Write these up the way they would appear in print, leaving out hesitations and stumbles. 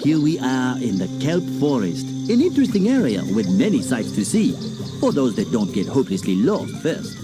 here we are in the kelp forest, an interesting area with many sights to see, for those that don't get hopelessly lost first.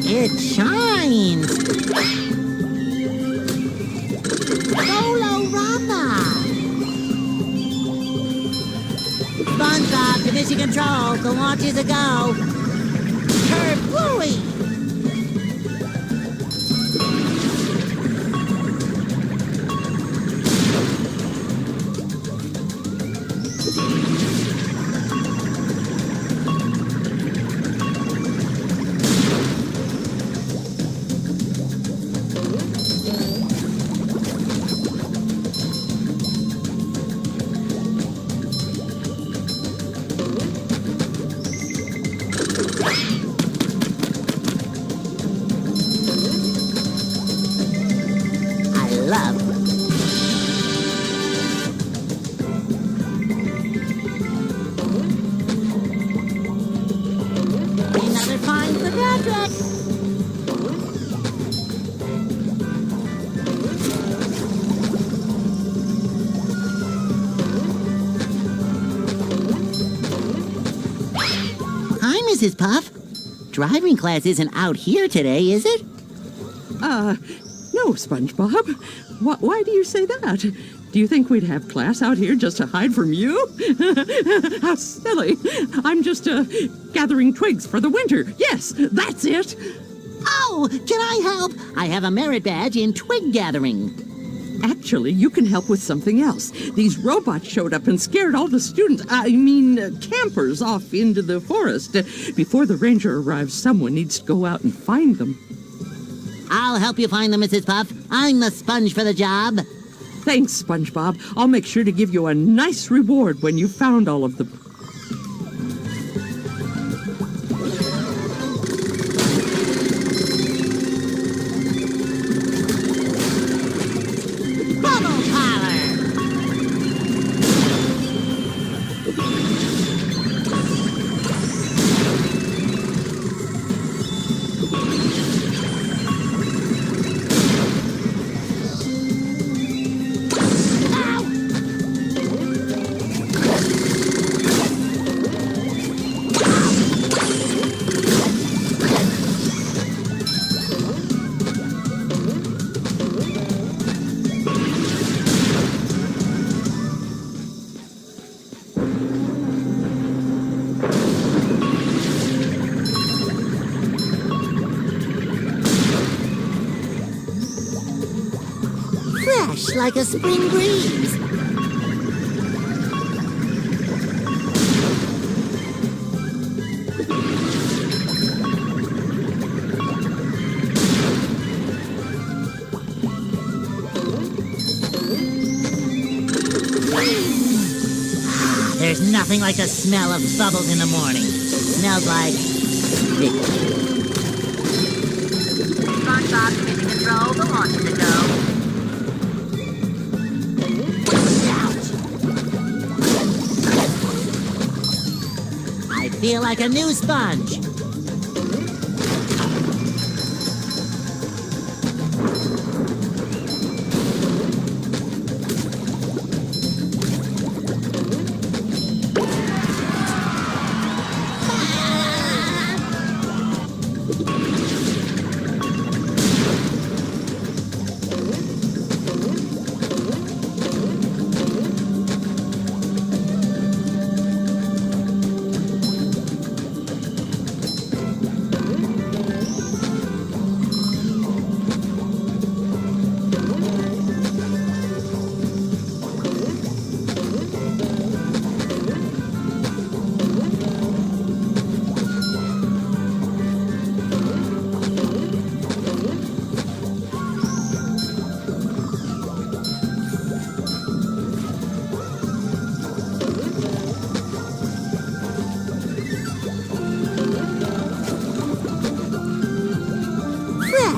It shines! Solo-rama! SpongeBob to mission control. The launch is a go. Kerplooey! Love. Another find for Patrick. Hi, Mrs. Puff. Driving class isn't out here today, is it? No, SpongeBob. Why do you say that? Do you think we'd have class out here just to hide from you? How silly. I'm just, gathering twigs for the winter. Yes, that's it. Oh, can I help? I have a merit badge in twig gathering. Actually, you can help with something else. These robots showed up and scared all the students, campers off into the forest. Before the ranger arrives, someone needs to go out and find them. I'll help you find them, Mrs. Puff. I'm the sponge for the job. Thanks, SpongeBob. I'll make sure to give you a nice reward when you've found all of them. Bubble power! Fresh like a spring breeze. There's nothing like the smell of bubbles in the morning. Smells like victory. SpongeBob to mission control. The launch is a go. I feel like a new sponge.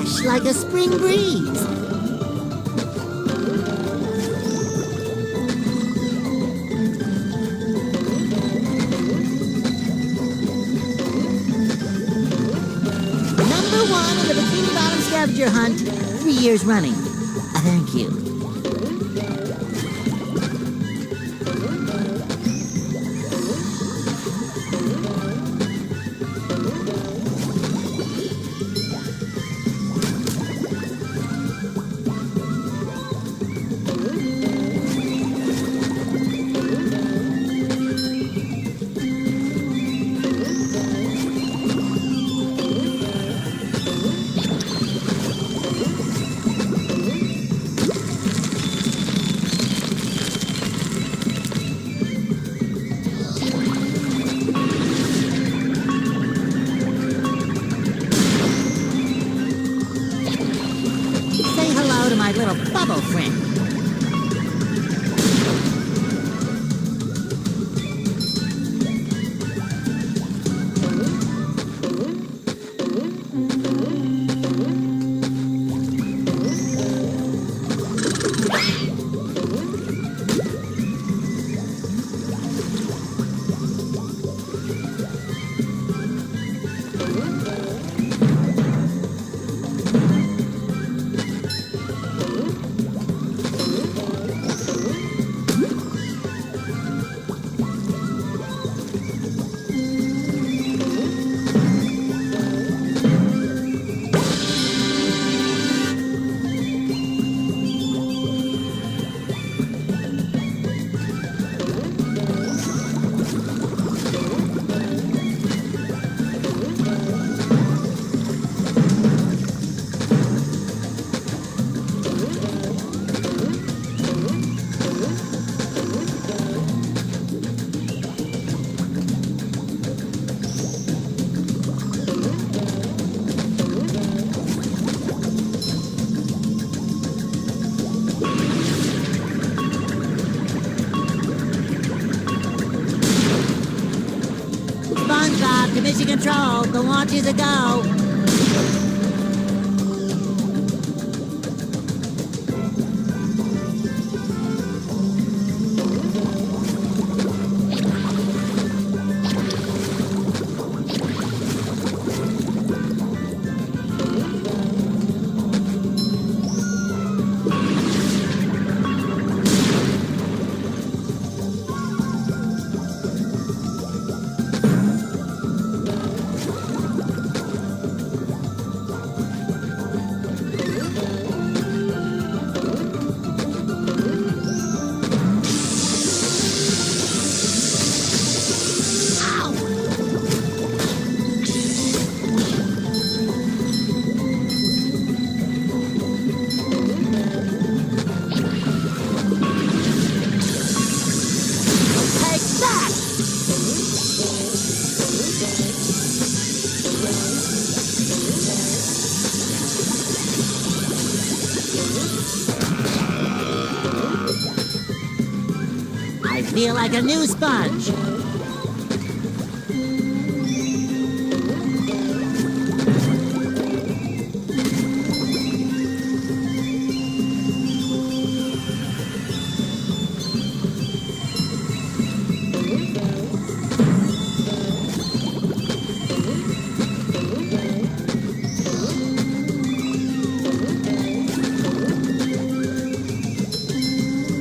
fresh like a spring breeze. Number one in the Bikini Bottom scavenger hunt, 3 years running. Thank you. My little bubble friend. SpongeBob to mission control. The launch is a go. I feel like a new sponge.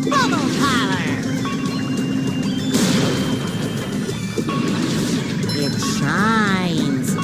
Bubble collar. It shines.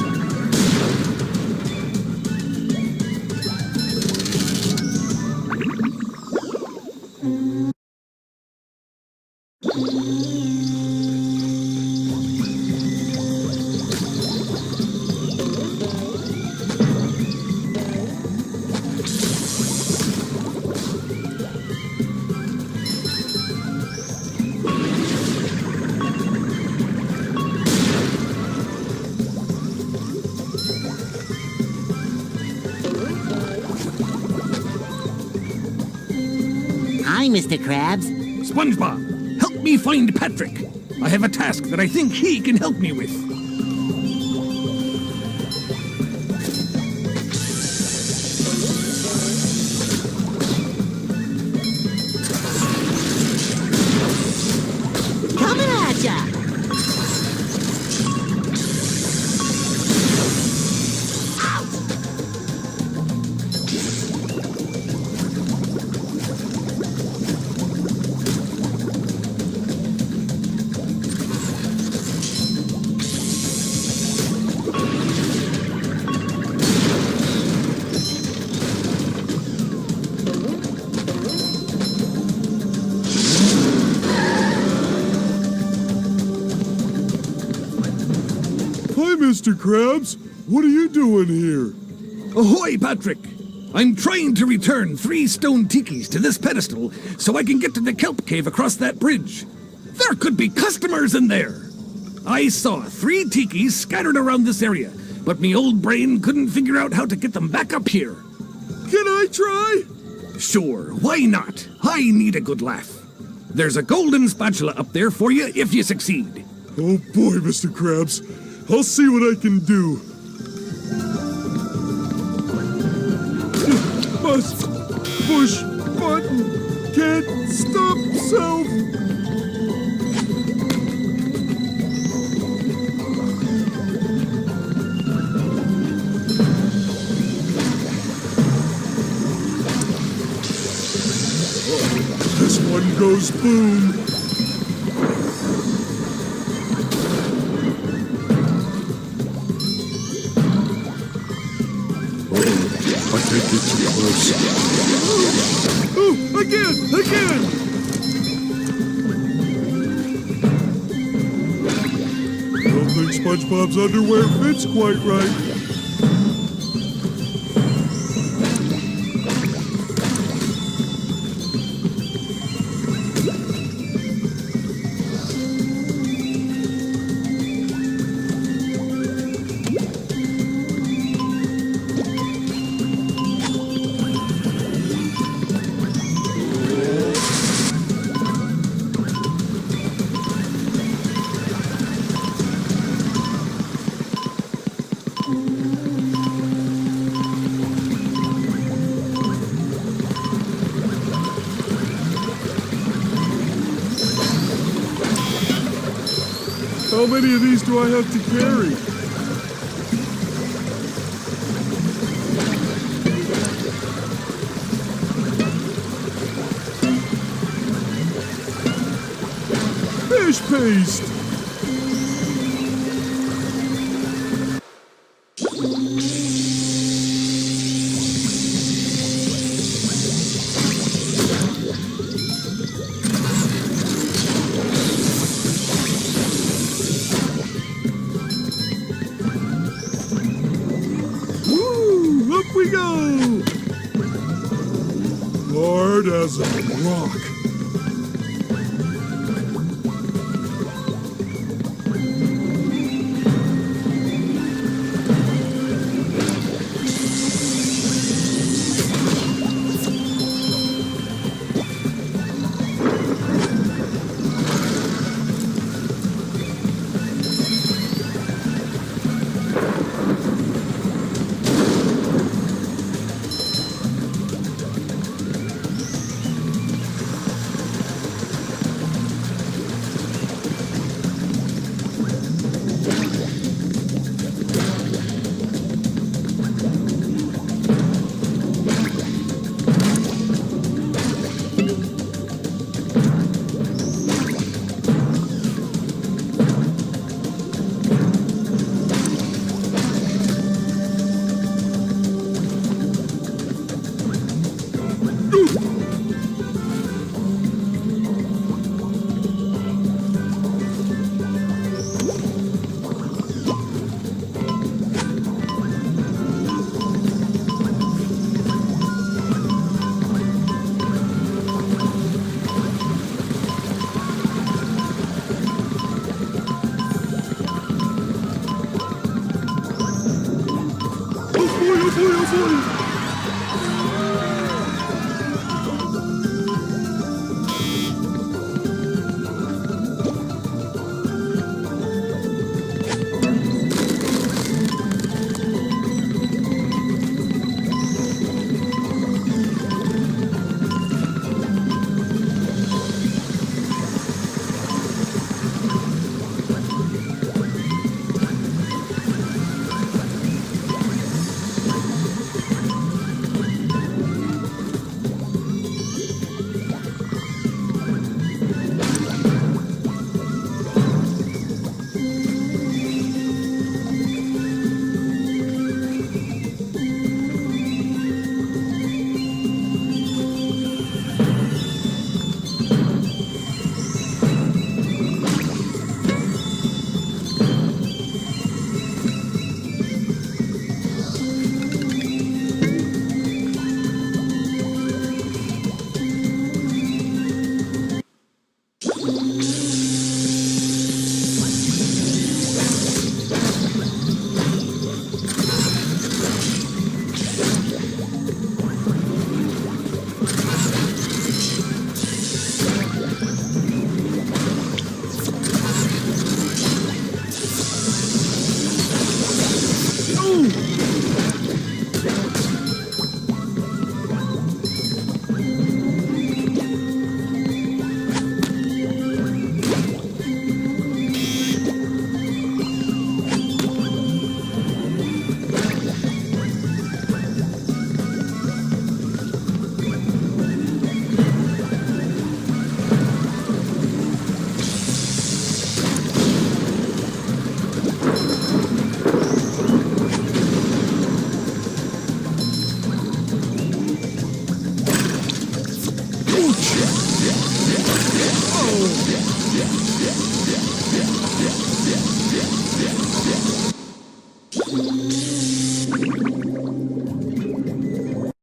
Hi, Mr. Krabs. SpongeBob, help me find Patrick. I have a task that I think he can help me with. Mr. Krabs. What are you doing here? Ahoy, Patrick! I'm trying to return 3 stone tikis to this pedestal so I can get to the kelp cave across that bridge. There could be customers in there! I saw 3 tikis scattered around this area, but me old brain couldn't figure out how to get them back up here. Can I try? Sure, why not? I need a good laugh. There's a golden spatula up there for you if you succeed. Oh boy, Mr. Krabs. I'll see what I can do. Must push button. Can't stop self. This one goes boom. I can't get too close. Oh, again! I don't think SpongeBob's underwear fits quite right. How many of these do I have to carry? Fish paste! Up we go! Hard as a rock.